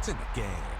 It's in the game.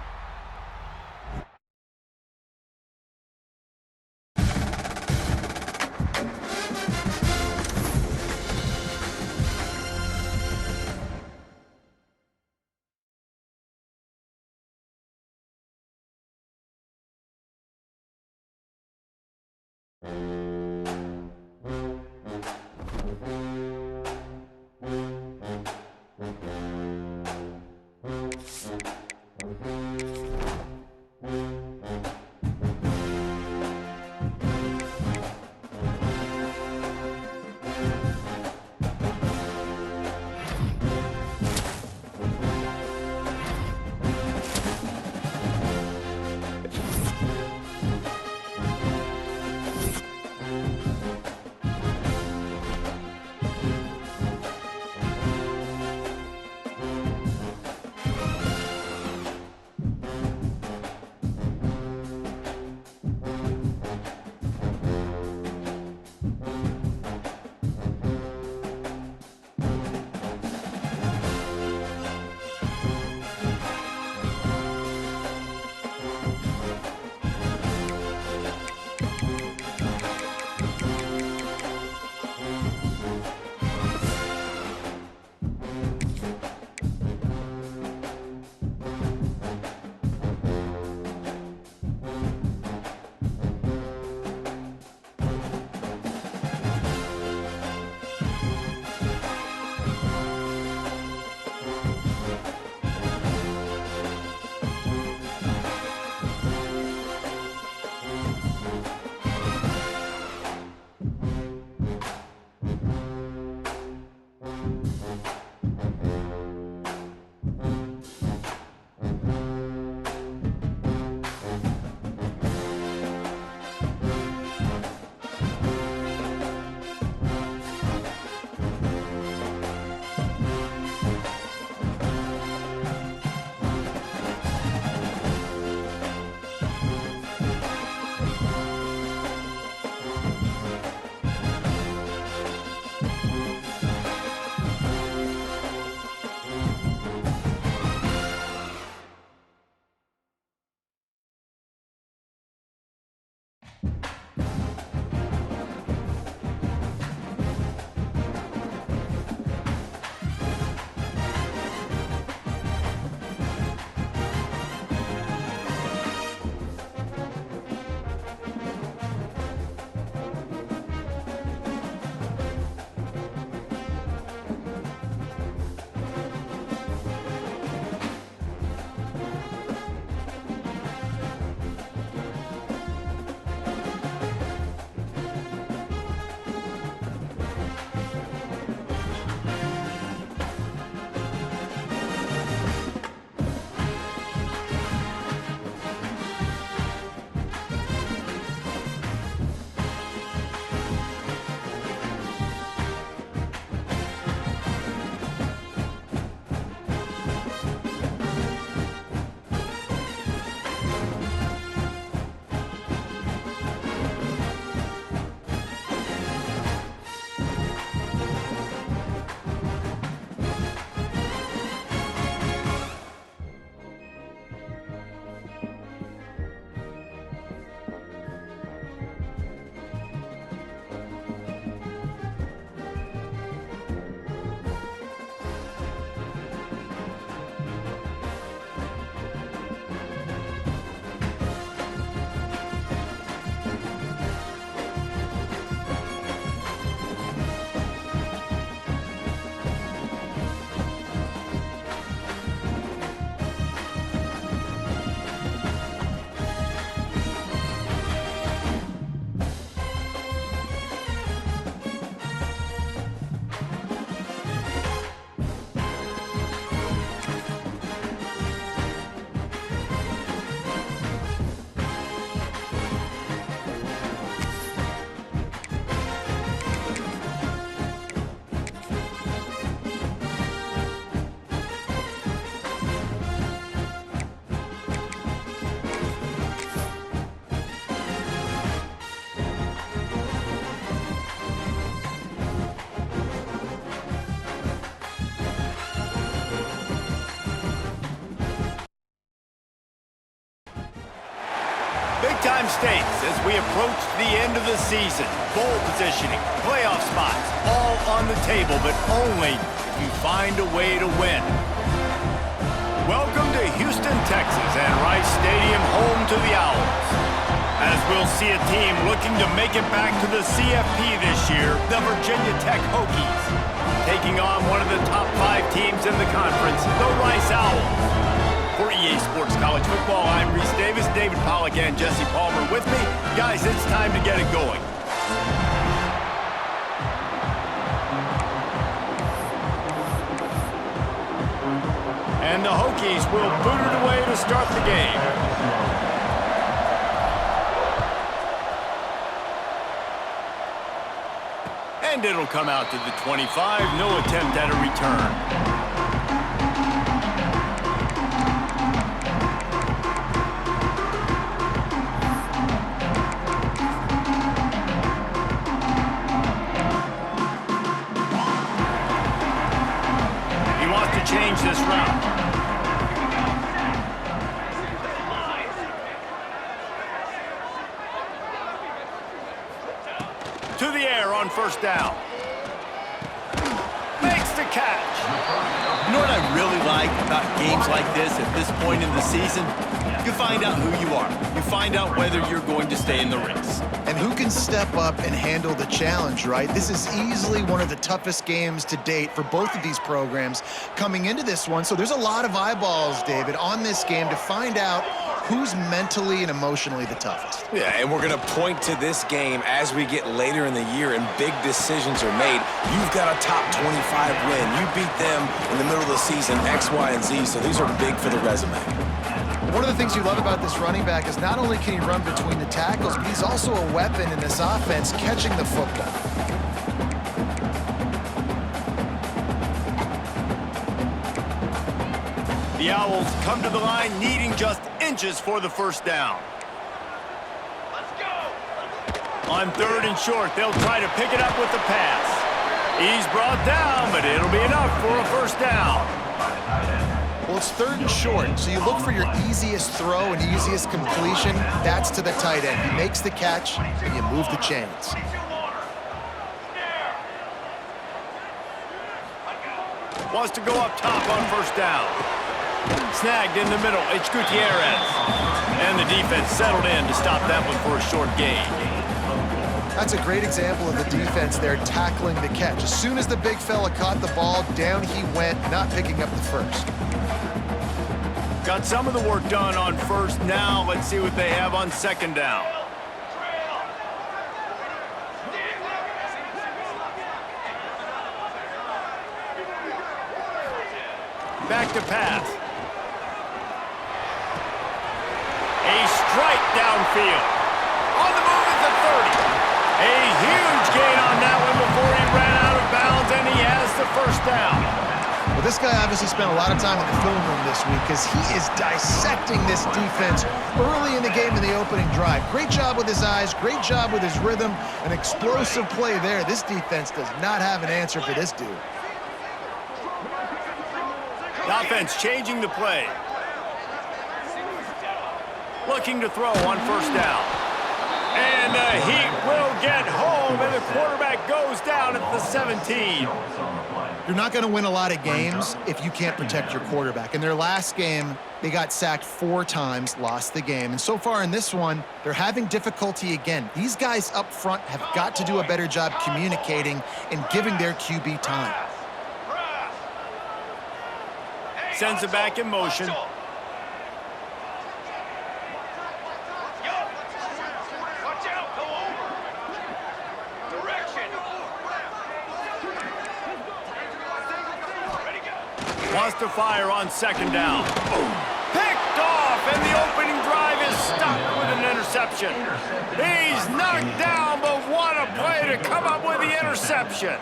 time states as we approach the end of the season. Bowl positioning, playoff spots, all on the table, but only if you find a way to win. Welcome to Houston, Texas, and Rice Stadium, home to the Owls. As we'll see a team looking to make it back to the CFP this year, the Virginia Tech Hokies, taking on one of the top 5 teams in the conference, the Rice Owls. For EA Sports College Football, I'm Reese Davis, David Pollack, and Jesse Palmer with me. Guys, it's time to get it going. And the Hokies will boot it away to start the game. And it'll come out to the 25. No attempt at a return. Change this route. To the air on first down. Makes the catch. You know what I really like about games like this at this point in the season? You find out who you are. You find out whether you're going to stay in the race. And who can step up and handle the challenge, right? This is easily one of the toughest games to date for both of these programs coming into this one. So there's a lot of eyeballs, David, on this game to find out who's mentally and emotionally the toughest. Yeah, and we're going to point to this game as we get later in the year and big decisions are made. You've got a top 25 win. You beat them in the middle of the season, X, Y, and Z, so these are big for the resume. One of the things you love about this running back is not only can he run between the tackles, but he's also a weapon in this offense catching the football. The Owls come to the line needing just inches for the first down. Let's go. On third and short, they'll try to pick it up with the pass. He's brought down, but it'll be enough for a first down. Well, it's third and short, so you look for your easiest throw and easiest completion. That's to the tight end. He makes the catch, and you move the chains. Wants to go up top on first down. Snagged in the middle, it's Gutierrez. And the defense settled in to stop that one for a short gain. That's a great example of the defense there tackling the catch. As soon as the big fella caught the ball, down he went, not picking up the first. Got some of the work done on first. Now let's see what they have on second down. Back to pass. A strike downfield. On the move at the 30. A huge gain on that one before he ran out of bounds, and he has the first down. Well, this guy obviously spent a lot of time in the film room this week because he is dissecting this defense early in the game in the opening drive. Great job with his eyes, great job with his rhythm, an explosive play there. This defense does not have an answer for this dude. The offense changing the play. Looking to throw on first down. And the Heat will get home, and the quarterback goes down at the 17. You're not going to win a lot of games if you can't protect your quarterback. In their last game, they got sacked 4 times, lost the game. And so far in this one, they're having difficulty again. These guys up front have got to do a better job communicating and giving their QB time. Sends it back in motion. Wants to fire on second down. Picked off, and the opening drive is stopped with an interception. He's knocked down, but what a play to come up with the interception.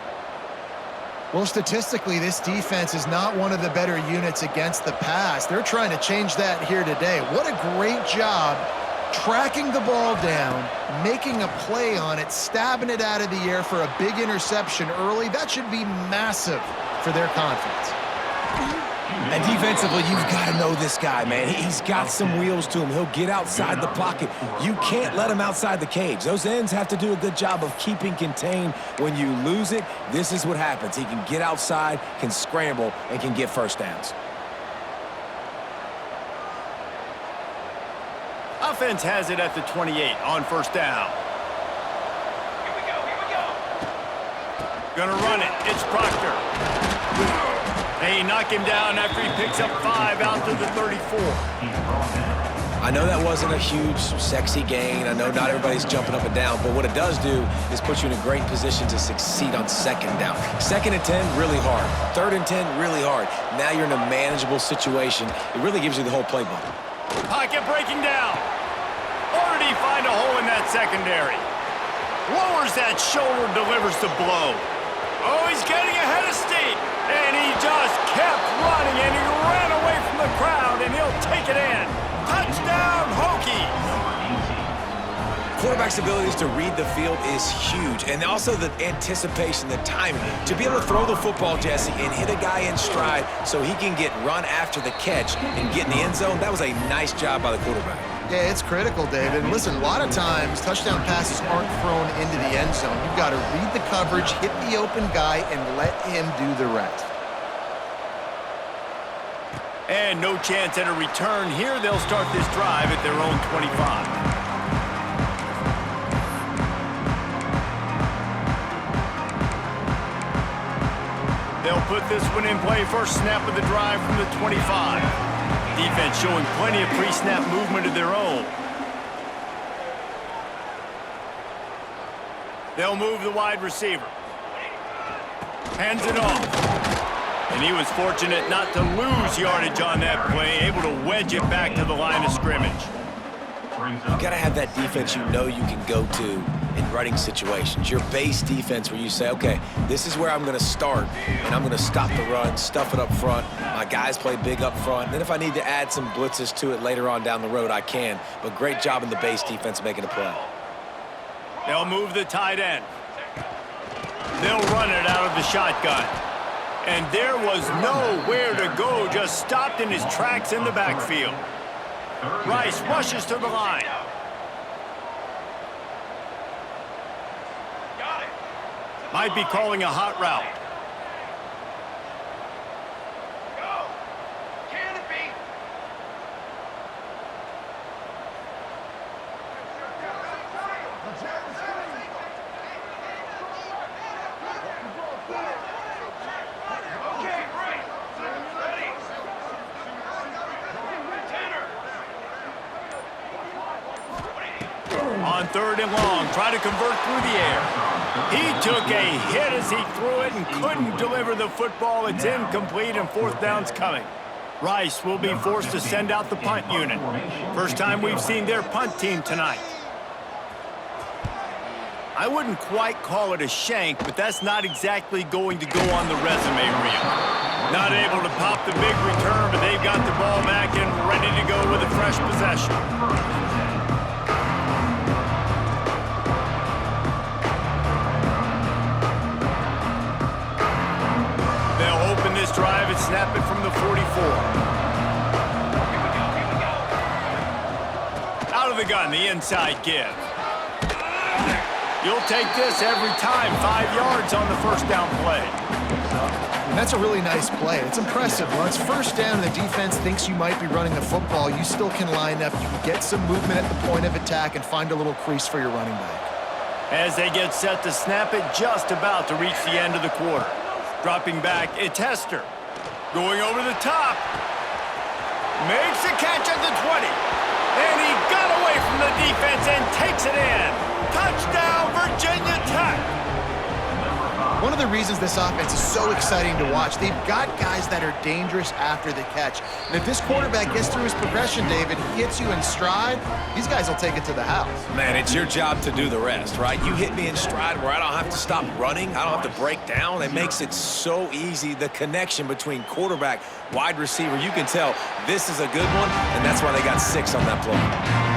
Well, statistically, this defense is not one of the better units against the pass. They're trying to change that here today. What a great job tracking the ball down, making a play on it, stabbing it out of the air for a big interception early. That should be massive for their confidence. And defensively, you've got to know this guy, man. He's got some wheels to him. He'll get outside the pocket. You can't let him outside the cage. Those ends have to do a good job of keeping contained. When you lose it, this is what happens. He can get outside, can scramble, and can get first downs. Offense has it at the 28 on first down. Here we go. Gonna run it. It's Proctor. They knock him down after he picks up 5 out to the 34. I know that wasn't a huge, sexy gain. I know not everybody's jumping up and down, but what it does do is put you in a great position to succeed on second down. 2nd and 10, really hard. 3rd and 10, really hard. Now you're in a manageable situation. It really gives you the whole playbook. Pocket breaking down. Or did he find a hole in that secondary? Lowers that shoulder, delivers the blow. Oh, he's getting ahead of steam. And he just kept running, and he ran away from the crowd, and he'll take it in. Touchdown, Hokies! Quarterback's abilities to read the field is huge, and also the anticipation, the timing. To be able to throw the football, Jesse, and hit a guy in stride so he can get run after the catch and get in the end zone, that was a nice job by the quarterback. Yeah, it's critical, David. And listen, a lot of times, touchdown passes aren't thrown into the end zone. You've got to read the coverage, hit the open guy, and let him do the rest. And no chance at a return here. They'll start this drive at their own 25. They'll put this one in play. First snap of the drive from the 25. Defense showing plenty of pre-snap movement of their own. They'll move the wide receiver. Hands it off. And he was fortunate not to lose yardage on that play, able to wedge it back to the line of scrimmage. You got to have that defense you know you can go to in running situations. Your base defense where you say, okay, this is where I'm going to start, and I'm going to stop the run, stuff it up front. My guys play big up front. And then if I need to add some blitzes to it later on down the road, I can. But great job in the base defense making a play. They'll move the tight end. They'll run it out of the shotgun. And there was nowhere to go, just stopped in his tracks in the backfield. Rice rushes to the line. Might be calling a hot route. Go. Can it be? Okay, right. Ready. Tanner. On 3rd and long, try to convert through the air. He took a hit as he threw it and couldn't deliver the football. It's incomplete and 4th down's coming. Rice will be forced to send out the punt unit. First time we've seen their punt team tonight. I wouldn't quite call it a shank, but that's not exactly going to go on the resume reel. Not able to pop the big return, but they've got the ball back and ready to go with a fresh possession. Drive and snap it from the 44. Out of the gun, the inside give. You'll take this every time. 5 yards on the first down play. And that's a really nice play. It's impressive. When it's first down and the defense thinks you might be running the football, you still can line up. You can get some movement at the point of attack and find a little crease for your running back. As they get set to snap it, just about to reach the end of the quarter. Dropping back, it's Hester. Going over the top. Makes a catch at the 20. And he got away from the defense and takes it in. Touchdown, Virginia Tech. One of the reasons this offense is so exciting to watch, they've got guys that are dangerous after the catch. And if this quarterback gets through his progression, David, he hits you in stride, these guys will take it to the house. Man, it's your job to do the rest, right? You hit me in stride where I don't have to stop running. I don't have to break down. It makes it so easy, the connection between quarterback, wide receiver. You can tell this is a good one, and that's why they got 6 on that play.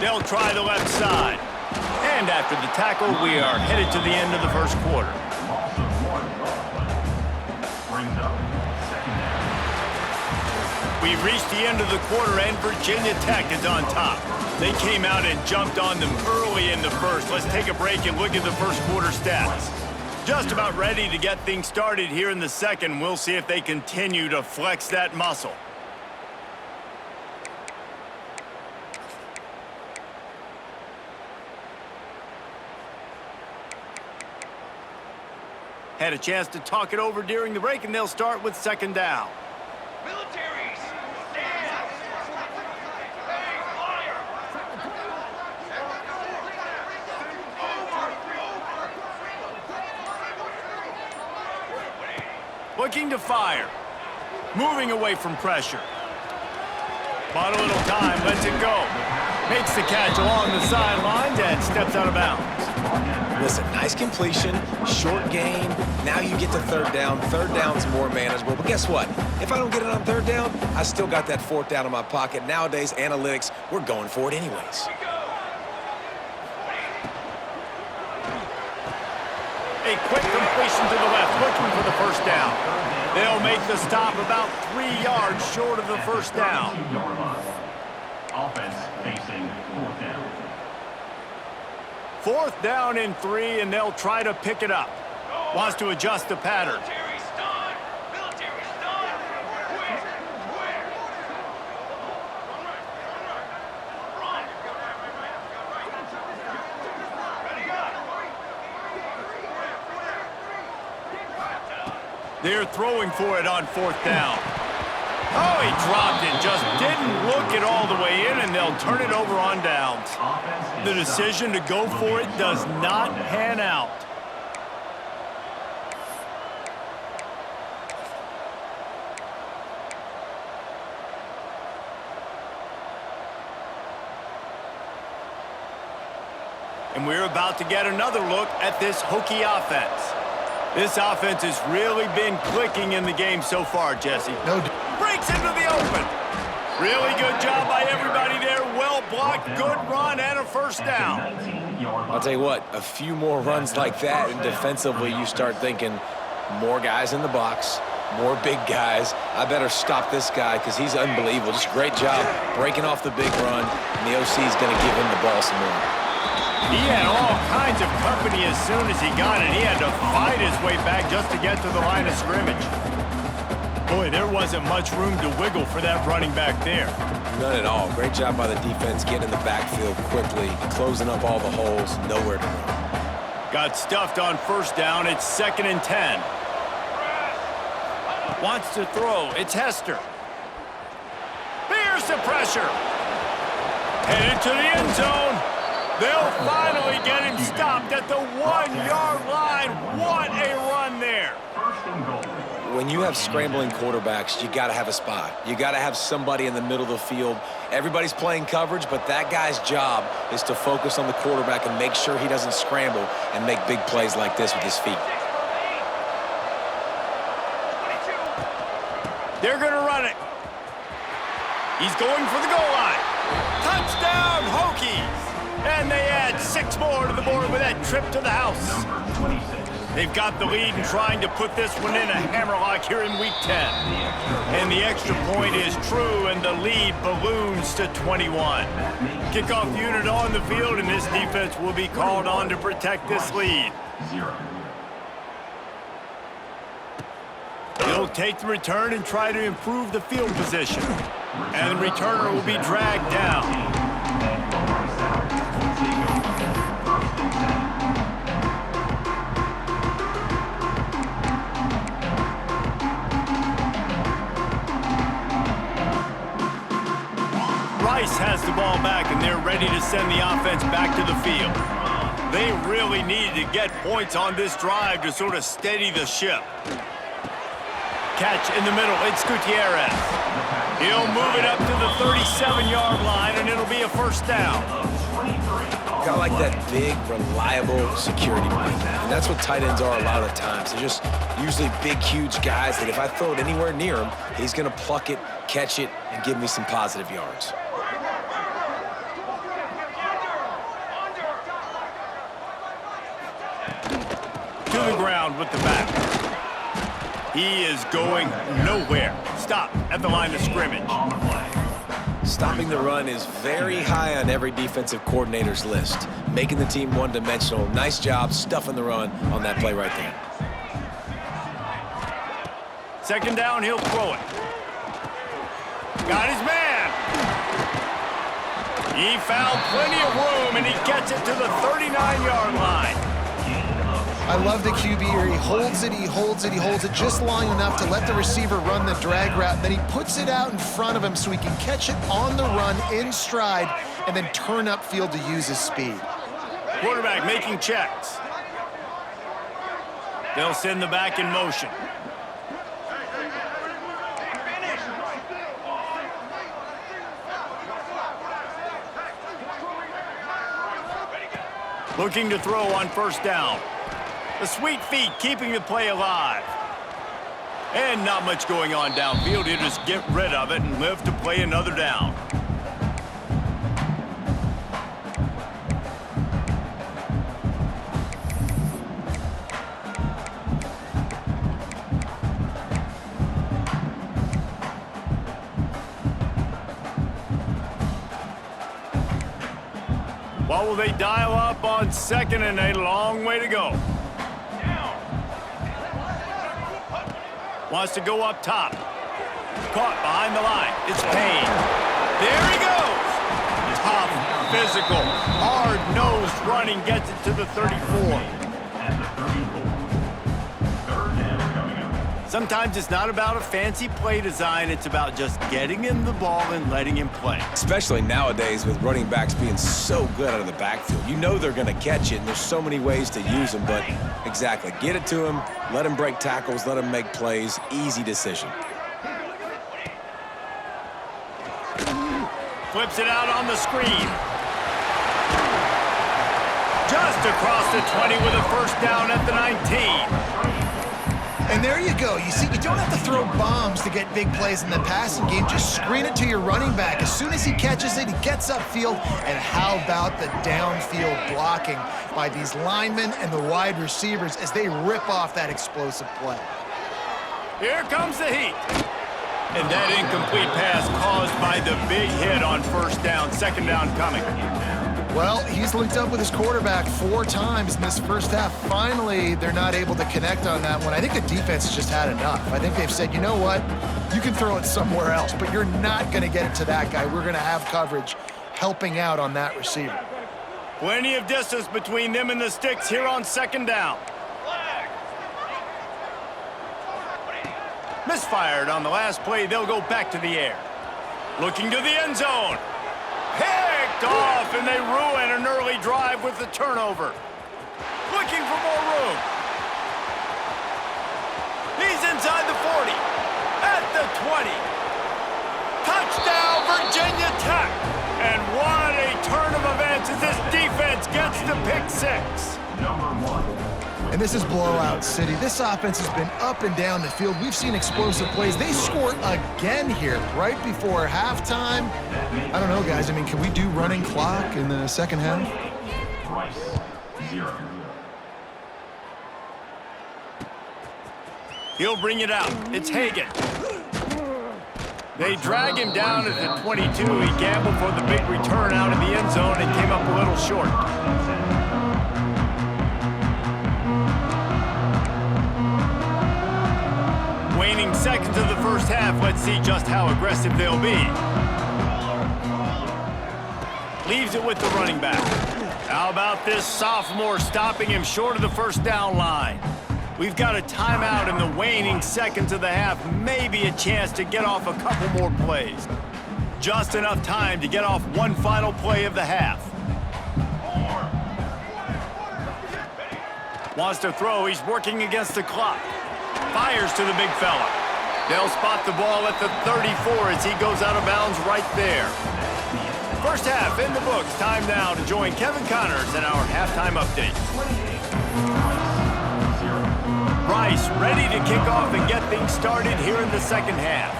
They'll try the left side. And after the tackle, we are headed to the end of the first quarter. We've reached the end of the quarter, and Virginia Tech is on top. They came out and jumped on them early in the first. Let's take a break and look at the first quarter stats. Just about ready to get things started here in the second. We'll see if they continue to flex that muscle. Had a chance to talk it over during the break, and they'll start with second down. Militaries, stand! Hey, flyer! Looking to fire. Moving away from pressure. Bought a little time, lets it go. Makes the catch along the sidelines and steps out of bounds. Listen, nice completion, short gain. Now you get to third down. Third down's more manageable. But guess what? If I don't get it on third down, I still got that fourth down in my pocket. Nowadays, analytics, we're going for it anyways. A quick completion to the left, looking for the first down. They'll make the stop about 3 yards short of the first down. Offense facing fourth down. Fourth down and 3, and they'll try to pick it up. Wants to adjust the pattern. Military's done! Military's done! Quick! Quick! Run! Ready up! They're throwing for it on fourth down. Oh, he dropped it. Just didn't look it all the way in, and they'll turn it over on downs. The decision to go for it does not pan out. And we're about to get another look at this Hokie offense. This offense has really been clicking in the game so far, Jesse. Breaks into the open. Really good job by everybody there. Well blocked, good run, and a first down. I'll tell you what, a few more runs like that, and defensively you start thinking more guys in the box, more big guys. I better stop this guy because he's unbelievable. Just a great job breaking off the big run, and the OC is going to give him the ball some more. He had all kinds of company as soon as he got it. He had to fight his way back just to get to the line of scrimmage. Boy, there wasn't much room to wiggle for that running back there. None at all. Great job by the defense getting in the backfield quickly, closing up all the holes, nowhere to run. Got stuffed on first down. It's 2nd and 10. Wants to throw. It's Hester. There's the pressure. Headed to the end zone. They'll finally get him stopped at the 1-yard line. What a run there. When you have scrambling quarterbacks, you got to have a spot. You got to have somebody in the middle of the field. Everybody's playing coverage, but that guy's job is to focus on the quarterback and make sure he doesn't scramble and make big plays like this with his feet. They're going to run it. He's going for the goal line. Touchdown, Hokies! And they add 6 more to the board with that trip to the house. They've got the lead and trying to put this one in a hammerlock here in Week 10. And the extra point is true, and the lead balloons to 21. Kickoff unit on the field, and this defense will be called on to protect this lead. They'll take the return and try to improve the field position. And the returner will be dragged down. Rice has the ball back, and they're ready to send the offense back to the field. They really needed to get points on this drive to sort of steady the ship. Catch in the middle, it's Gutierrez. He'll move it up to the 37-yard line, and it'll be a first down. Kind of like that big, reliable security blanket. And that's what tight ends are a lot of the times. They're just usually big, huge guys that if I throw it anywhere near him, he's going to pluck it, catch it, and give me some positive yards. ground with the back. He is going nowhere. Stop at the line of scrimmage. On the play. Stopping the run is very high on every defensive coordinator's list. Making the team one-dimensional. Nice job stuffing the run on that play right there. Second down, he'll throw it. Got his man. He found plenty of room, and he gets it to the 39-yard line. I love the QB here. He holds it, he holds it, he holds it just long enough to let the receiver run the drag route. Then he puts it out in front of him so he can catch it on the run in stride and then turn upfield to use his speed. Quarterback making checks. They'll send the back in motion. Looking to throw on first down. The sweet feet keeping the play alive. And not much going on downfield. He'll just get rid of it and live to play another down. What will they dial up on second and a long way to go? Wants to go up top. Caught behind the line. It's Payne. There he goes. Tough, physical, hard-nosed running gets it to the 34. At the 34. Third down coming up. Sometimes it's not about a fancy play design. It's about just getting him the ball and letting him play. Especially nowadays with running backs being so good out of the backfield. You know they're going to catch it, and there's so many ways to use them, but exactly. Get it to him, let him break tackles, let him make plays. Easy decision. Flips it out on the screen. Just across the 20 with a first down at the 19. And there you go. You see, you don't have to throw bombs to get big plays in the passing game. Just screen it to your running back. As soon as he catches it, he gets upfield. And how about the downfield blocking by these linemen and the wide receivers as they rip off that explosive play? Here comes the heat. And that incomplete pass caused by the big hit on first down. Second down coming. Well, he's linked up with his quarterback 4 times in this first half. Finally, they're not able to connect on that one. I think the defense has just had enough. I think they've said, you know what? You can throw it somewhere else, but you're not going to get it to that guy. We're going to have coverage helping out on that receiver. Plenty of distance between them and the sticks here on second down. Misfired on the last play. They'll go back to the air. Looking to the end zone. Picked off, and they ruin an early drive with the turnover. Looking for more room. He's inside the 40. At the 20. Touchdown, Virginia Tech. And what a turn of events as this defense gets the pick 6. Number 1. And this is blowout city. This offense has been up and down the field. We've seen explosive plays. They score again here right before halftime. I don't know, guys. I mean, can we do running clock in the second half? Rice, 0. He'll bring it out. It's Hagan. They drag him down at the 22. He gambled for the big return out of the end zone and came up a little short. Waning seconds of the first half. Let's see just how aggressive they'll be. Leaves it with the running back. How about this sophomore stopping him short of the first down line? We've got a timeout in the waning seconds of the half. Maybe a chance to get off a couple more plays. Just enough time to get off one final play of the half. Wants to throw. He's working against the clock. Fires to the big fella. They'll spot the ball at the 34 as he goes out of bounds right there. First half in the books. Time now to join Kevin Connors in our halftime update. Rice ready to kick off and get things started here in the second half.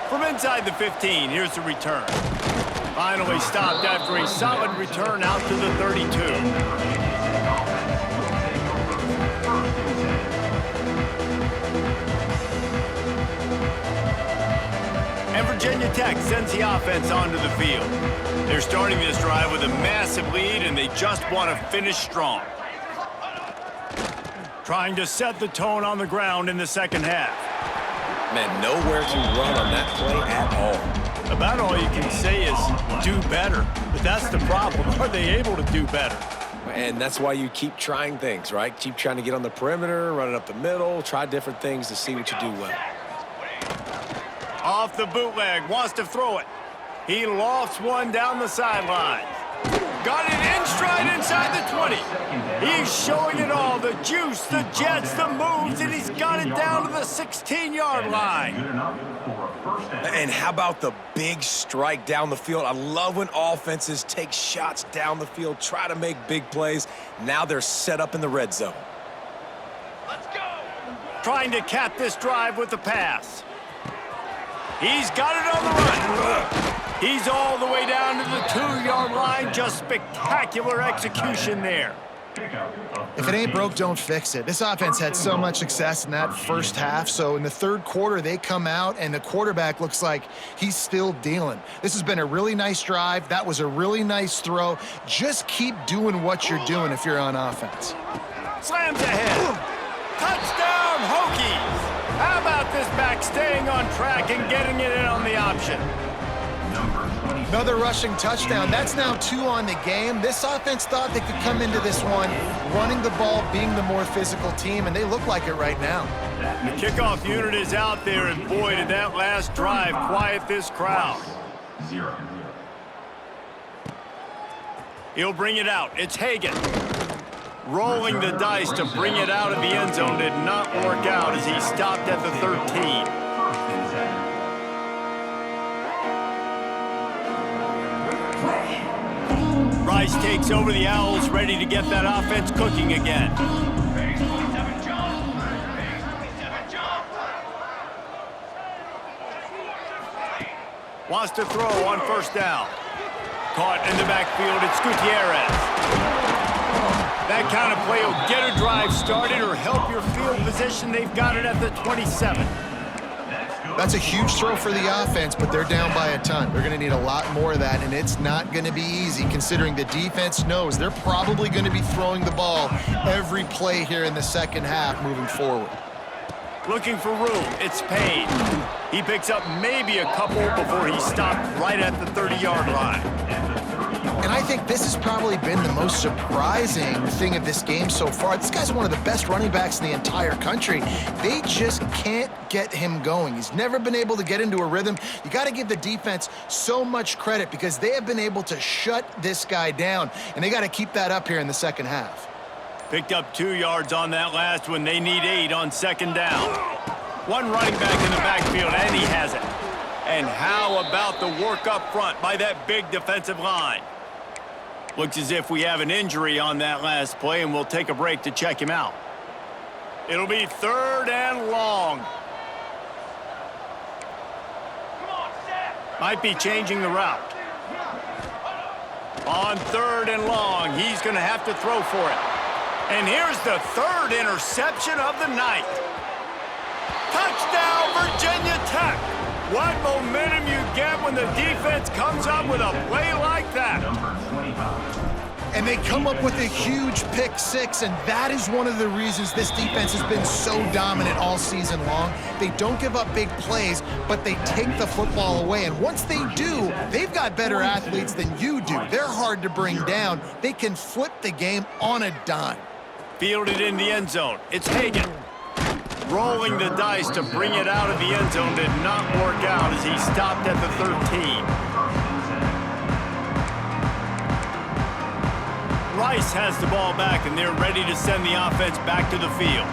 From inside the 15, here's the return. Finally stopped after a solid return out to the 32. And Virginia Tech sends the offense onto the field. They're starting this drive with a massive lead, and they just want to finish strong. Trying to set the tone on the ground in the second half. Man, nowhere to run on that play at all. About all you can say is do better. But that's the problem. Are they able to do better? And that's why you keep trying things, right? Keep trying to get on the perimeter, run it up the middle, try different things to see what you do well. Off the bootleg, wants to throw it. He lofts one down the sideline. Got it in stride inside the 20. He's showing it all, the juice, the jets, the moves, and he's got it down to the 16-yard line. And how about the big strike down the field? I love when offenses take shots down the field, try to make big plays. Now they're set up in the red zone. Let's go. Trying to cap this drive with the pass. He's got it on the run. He's all the way down to the 2-yard line. Just spectacular execution there. If it ain't broke, don't fix it. This offense had so much success in that first half, so in the third quarter, they come out, and the quarterback looks like he's still dealing. This has been a really nice drive. That was a really nice throw. Just keep doing what you're doing if you're on offense. Slams ahead. Touchdown, Hokies. How about this back staying on track and getting it in on the option? Another rushing touchdown. That's now 2 on the game. This offense thought they could come into this one running the ball, being the more physical team, and they look like it right now. The kickoff unit is out there, and boy, did that last drive quiet this crowd. He'll bring it out. It's Hagan. Rolling the dice to bring it out of the end zone did not work out as he stopped at the 13. Rice takes over the Owls, ready to get that offense cooking again. Phase 27 jump. Phase 27 jump. Wants to throw on first down. Caught in the backfield, it's Gutierrez. That kind of play will get a drive started or help your field position. They've got it at the 27. That's a huge throw for the offense, but they're down by a ton. They're going to need a lot more of that, and it's not going to be easy considering the defense knows they're probably going to be throwing the ball every play here in the second half moving forward. Looking for room, it's Payne. He picks up maybe a couple before he stopped right at the 30-yard line. And I think this has probably been the most surprising thing of this game so far. This guy's one of the best running backs in the entire country. They just can't get him going. He's never been able to get into a rhythm. You got to give the defense so much credit because they have been able to shut this guy down, and they got to keep that up here in the second half. Picked up 2 yards on that last one. They need 8 on second down. One running back in the backfield, and he has it. And how about the work up front by that big defensive line? Looks as if we have an injury on that last play, and we'll take a break to check him out. It'll be 3rd and long. Come on, set. Might be changing the route. On 3rd and long, he's going to have to throw for it. And here's the 3rd interception of the night. Touchdown, Virginia Tech. What momentum you get when the defense comes up with a play like that. And they come up with a huge pick 6, and that is one of the reasons this defense has been so dominant all season long. They don't give up big plays, but they take the football away. And once they do, they've got better athletes than you do. They're hard to bring down. They can flip the game on a dime. Fielded in the end zone. It's Hagan. Rolling the dice to bring it out of the end zone did not work out as he stopped at the 13. Rice has the ball back, and they're ready to send the offense back to the field.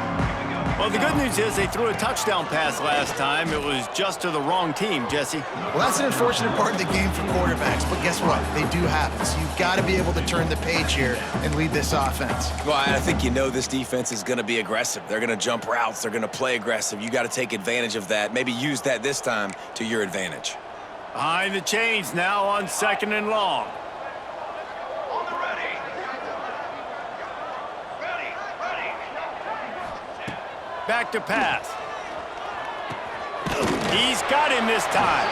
Well, the good news is they threw a touchdown pass last time. It was just to the wrong team, Jesse. Well, that's an unfortunate part of the game for quarterbacks, but guess what? They do happen. So you've got to be able to turn the page here and lead this offense. Well, I think you know this defense is going to be aggressive. They're going to jump routes. They're going to play aggressive. You got to take advantage of that. Maybe use that this time to your advantage. Behind the chains now on 2nd and long. On the ready. Ready. Back to pass. He's got him this time.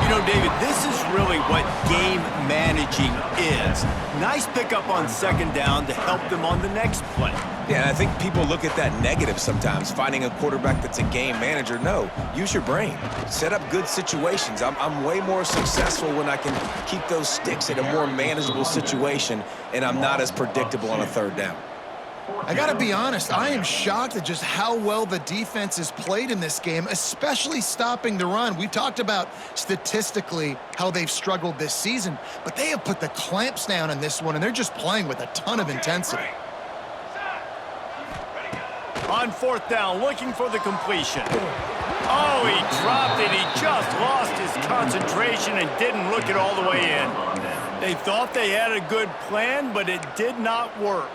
You know, David, this is really what game managing is. Nice pickup on 2nd down to help them on the next play. Yeah, and I think people look at that negative sometimes, finding a quarterback that's a game manager. No, use your brain. Set up good situations. I'm way more successful when I can keep those sticks in a more manageable situation, and I'm not as predictable on a 3rd down. I gotta be honest, I am shocked at just how well the defense has played in this game, especially stopping the run. We talked about statistically how they've struggled this season, but they have put the clamps down in this one, and they're just playing with a ton of intensity. On 4th down, looking for the completion. Oh, he dropped it. He just lost his concentration and didn't look it all the way in. They thought they had a good plan, but it did not work.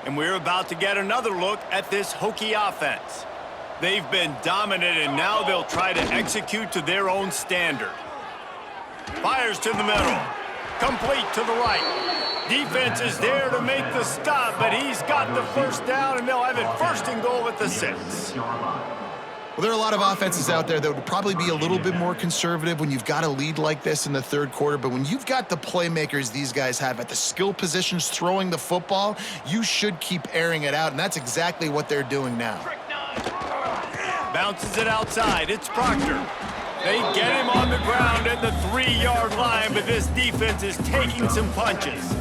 And we're about to get another look at this Hokie offense. They've been dominant, and now they'll try to execute to their own standard. Fires to the middle. Complete to the right. Defense is there to make the stop, but he's got the 1st down, and they'll have it 1st and goal at the 6. Well, there are a lot of offenses out there that would probably be a little bit more conservative when you've got a lead like this in the 3rd quarter, but when you've got the playmakers these guys have at the skill positions throwing the football, you should keep airing it out, and that's exactly what they're doing now. Bounces it outside. It's Proctor. They get him on the ground at the 3-yard line, but this defense is taking some punches.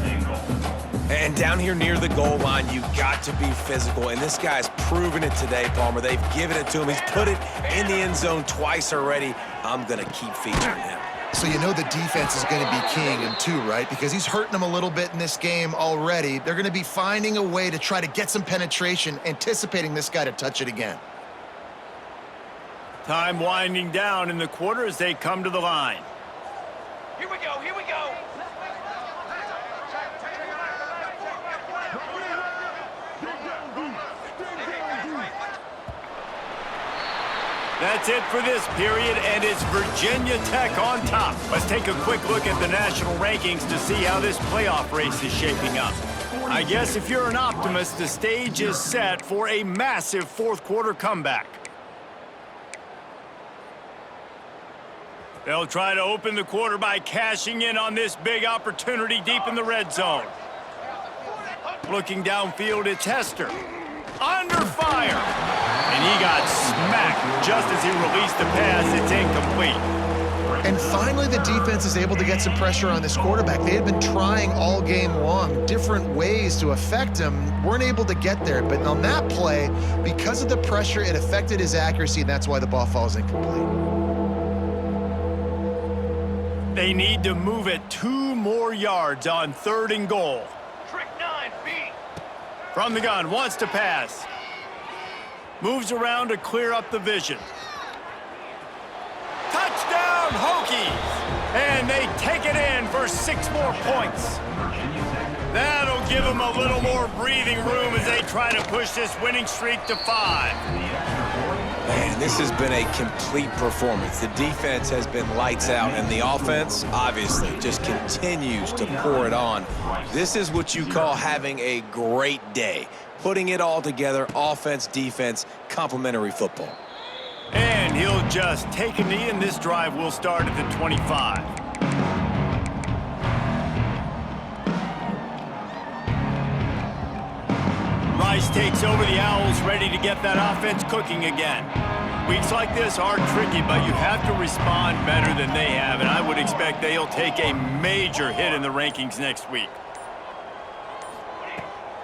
And down here near the goal line, you got to be physical. And this guy's proven it today, Palmer. They've given it to him. He's put it in the end zone twice already. I'm going to keep featuring him. So you know the defense is going to be keying him too, right? Because he's hurting them a little bit in this game already. They're going to be finding a way to try to get some penetration, anticipating this guy to touch it again. Time winding down in the quarter as they come to the line. Here we go. That's it for this period, and it's Virginia Tech on top. Let's take a quick look at the national rankings to see how this playoff race is shaping up. I guess if you're an optimist, the stage is set for a massive 4th quarter comeback. They'll try to open the quarter by cashing in on this big opportunity deep in the red zone. Looking downfield, it's Hester. Under fire. And he got smacked just as he released the pass. It's incomplete. And finally, the defense is able to get some pressure on this quarterback. They had been trying all game long different ways to affect him. Weren't able to get there. But on that play, because of the pressure, it affected his accuracy, and that's why the ball falls incomplete. They need to move it 2 more yards on 3rd and goal. Trick 9, B. From the gun, wants to pass. Moves around to clear up the vision. Touchdown, Hokies! And they take it in for 6 more points. That'll give them a little more breathing room as they try to push this winning streak to 5. Man, this has been a complete performance. The defense has been lights out, and the offense, obviously, just continues to pour it on. This is what you call having a great day. Putting it all together, offense, defense, complementary football. And he'll just take a knee, and this drive will start at the 25. Rice takes over the Owls, ready to get that offense cooking again. Weeks like this are tricky, but you have to respond better than they have, and I would expect they'll take a major hit in the rankings next week.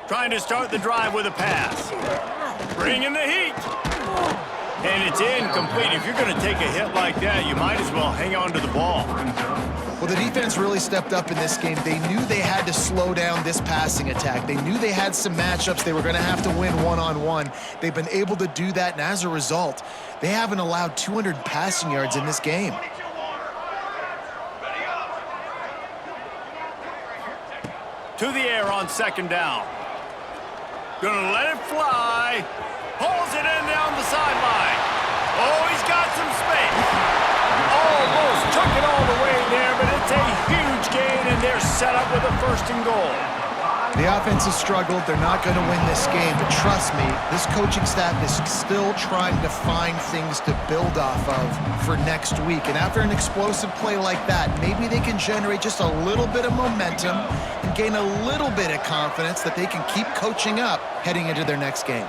Trying to start the drive with a pass. Bringing the heat. And it's incomplete. If you're going to take a hit like that, you might as well hang on to the ball. Well, the defense really stepped up in this game. They knew they had to slow down this passing attack. They knew they had some matchups they were going to have to win one-on-one. They've been able to do that, and as a result, they haven't allowed 200 passing yards in this game. To the air on 2nd down. Gonna let it fly. Pulls it in down the sideline. Oh, he's got some space. Almost took it all the way there, but it's a huge gain, and they're set up with a 1st and goal. The offense has struggled. They're not going to win this game, but trust me, this coaching staff is still trying to find things to build off of for next week. And after an explosive play like that, maybe they can generate just a little bit of momentum and gain a little bit of confidence that they can keep coaching up heading into their next game.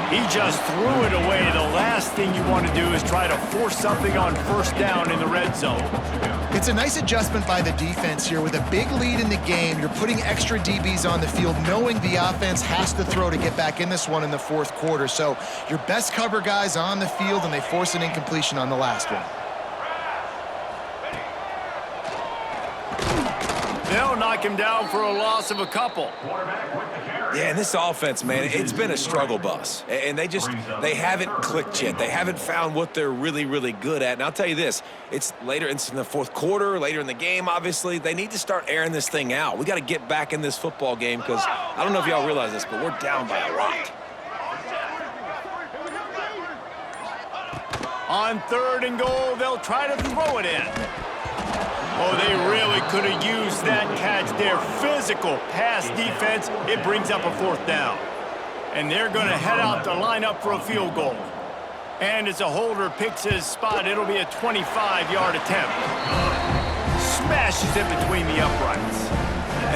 He just threw it away. The last thing you want to do is try to force something on 1st down in the red zone. It's a nice adjustment by the defense here. With a big lead in the game, you're putting extra DBs on the field, knowing the offense has to throw to get back in this one in the 4th quarter. So your best cover guys on the field, and they force an incompletion on the last one. They'll knock him down for a loss of a couple. Yeah, and this offense, man, it's been a struggle bus. And they haven't clicked yet. They haven't found what they're really, really good at. And I'll tell you this, it's later in the 4th quarter, later in the game, obviously. They need to start airing this thing out. We got to get back in this football game because I don't know if y'all realize this, but we're down by a lot. On 3rd and goal, they'll try to throw it in. Oh, they really could have used that catch there. Physical pass defense. It brings up a 4th down. And they're going to head out to line up for a field goal. And as a holder picks his spot, it'll be a 25-yard attempt. Smashes it between the uprights.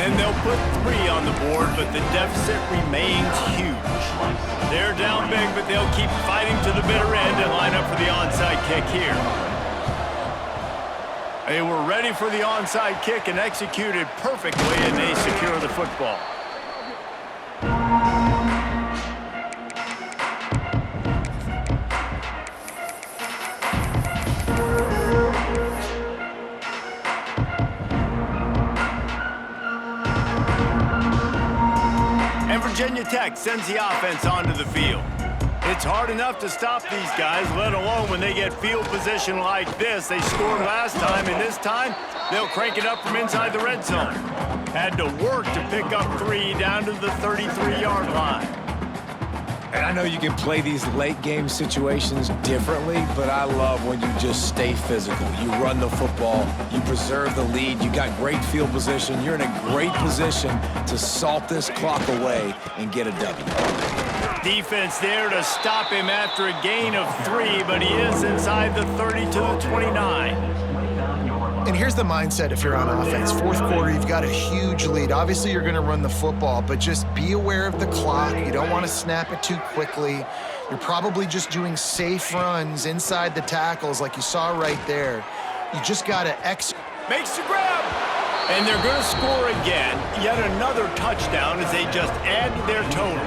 And they'll put 3 on the board, but the deficit remains huge. They're down big, but they'll keep fighting to the bitter end and line up for the onside kick here. They were ready for the onside kick and executed perfectly, and they secure the football. And Virginia Tech sends the offense onto the field. It's hard enough to stop these guys, let alone when they get field position like this. They scored last time, and this time, they'll crank it up from inside the red zone. Had to work to pick up 3 down to the 33-yard line. And I know you can play these late game situations differently, but I love when you just stay physical. You run the football, you preserve the lead, you got great field position, you're in a great position to salt this clock away and get a W. Defense there to stop him after a gain of 3, but he is inside the 30 to the 29. And here's the mindset if you're on offense. 4th quarter, you've got a huge lead. Obviously, you're going to run the football, but just be aware of the clock. You don't want to snap it too quickly. You're probably just doing safe runs inside the tackles like you saw right there. You just got to Makes the grab. And they're going to score again. Yet another touchdown as they just add to their total.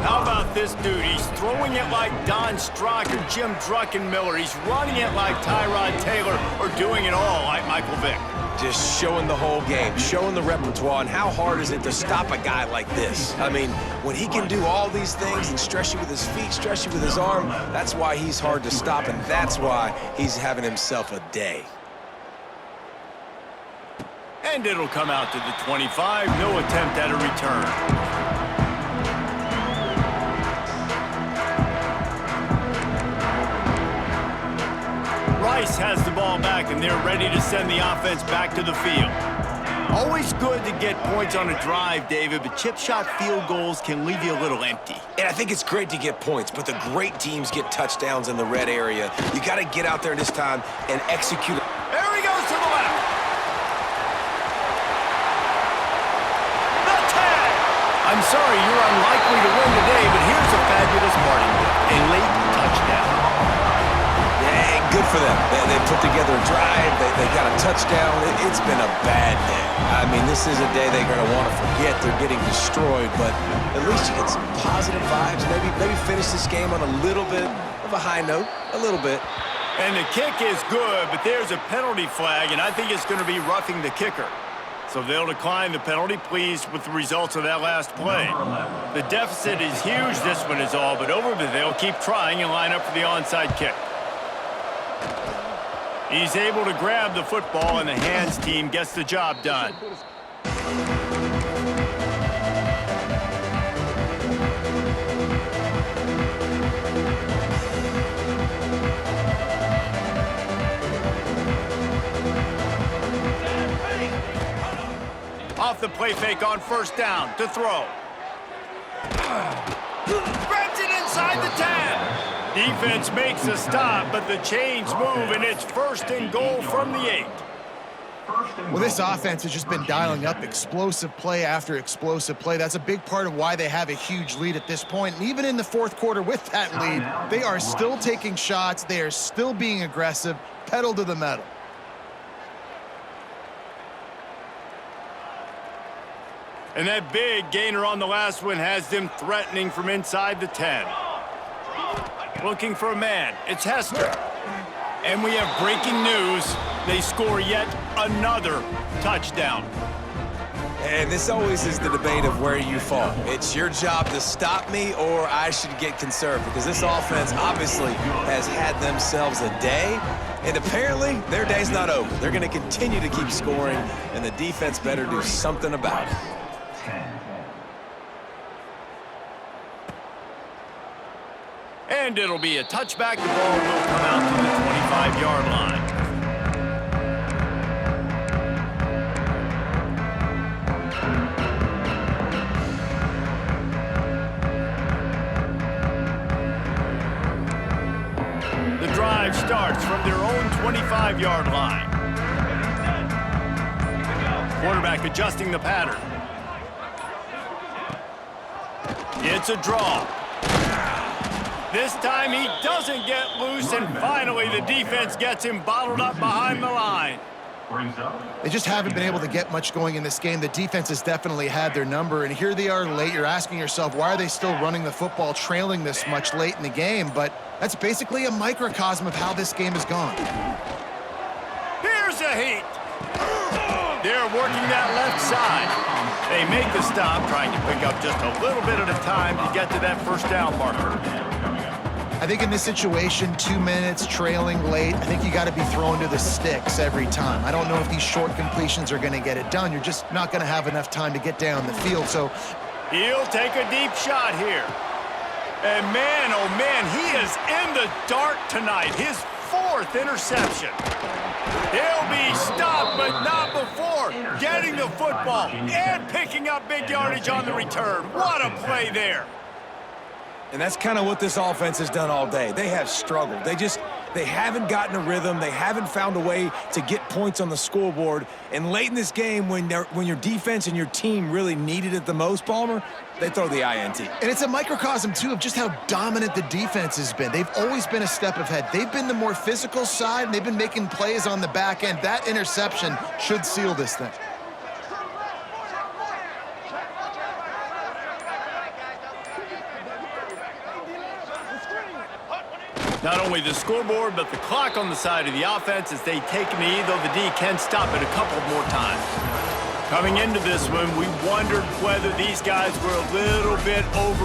How about this dude? He's throwing it like Don Strock or Jim Druckenmiller. He's running it like Tyrod Taylor or doing it all like Michael Vick. Just showing the whole game, showing the repertoire, and how hard is it to stop a guy like this? I mean, when he can do all these things and stress you with his feet, stress you with his arm, that's why he's hard to stop, and that's why he's having himself a day. And it'll come out to the 25. No attempt at a return. Rice has the ball back, and they're ready to send the offense back to the field. Always good to get points on a drive, David, but chip shot field goals can leave you a little empty. And I think it's great to get points, but the great teams get touchdowns in the red area. You got to get out there this time and execute. There he goes to the left. The tag! I'm sorry, you're unlikely to win today, but here's a fabulous parting gift. A late touchdown. Good for them. They put together a drive. They got a touchdown. It's been a bad day. I mean, this is a day they're going to want to forget. They're getting destroyed, but at least you get some positive vibes. Maybe finish this game on a little bit of a high note, a little bit. And the kick is good, but there's a penalty flag, and I think it's going to be roughing the kicker. So they'll decline the penalty, pleased with the results of that last play. The deficit is huge, this one is all, but they'll keep trying and line up for the onside kick. He's able to grab the football, and the hands team gets the job done. Off the play fake on first down to throw. Grabs it inside the 10. Defense makes a stop, but the chains move, and it's 1st and goal from the 8. Well, this offense has just been dialing up explosive play after explosive play. That's a big part of why they have a huge lead at this point. And even in the 4th quarter with that lead, they are still taking shots. They are still being aggressive, pedal to the metal. And that big gainer on the last one has them threatening from inside the 10. Looking for a man. It's Hester. And we have breaking news. They score yet another touchdown. And this always is the debate of where you fall. It's your job to stop me, or I should get conserved, because this offense obviously has had themselves a day, and apparently their day's not over. They're going to continue to keep scoring, and the defense better do something about it. And it'll be a touchback. The ball will come out to the 25-yard line. The drive starts from their own 25-yard line. Quarterback adjusting the pattern. It's a draw. This time he doesn't get loose, and finally the defense gets him bottled up behind the line. They just haven't been able to get much going in this game. The defense has definitely had their number, and here they are late. You're asking yourself, why are they still running the football, trailing this much late in the game? But that's basically a microcosm of how this game has gone. Here's a heat. They're working that left side. They make the stop, trying to pick up just a little bit at a time to get to that first down marker. I think in this situation, 2 minutes, trailing late, I think you got to be thrown to the sticks every time. I don't know if these short completions are going to get it done. You're just not going to have enough time to get down the field. So he'll take a deep shot here. And man, oh man, he is in the dark tonight. His 4th interception. He'll be stopped, but not before getting the football and picking up big yardage on the return. What a play there. And that's kind of what this offense has done all day. They have struggled. They haven't gotten a rhythm. They haven't found a way to get points on the scoreboard. And late in this game, when your defense and your team really needed it the most, Palmer, they throw the INT. And it's a microcosm, too, of just how dominant the defense has been. They've always been a step ahead. They've been the more physical side, and they've been making plays on the back end. That interception should seal this thing. Not only the scoreboard, but the clock on the side of the offense as they take a knee, though the D can stop it a couple more times. Coming into this one, we wondered whether these guys were a little bit over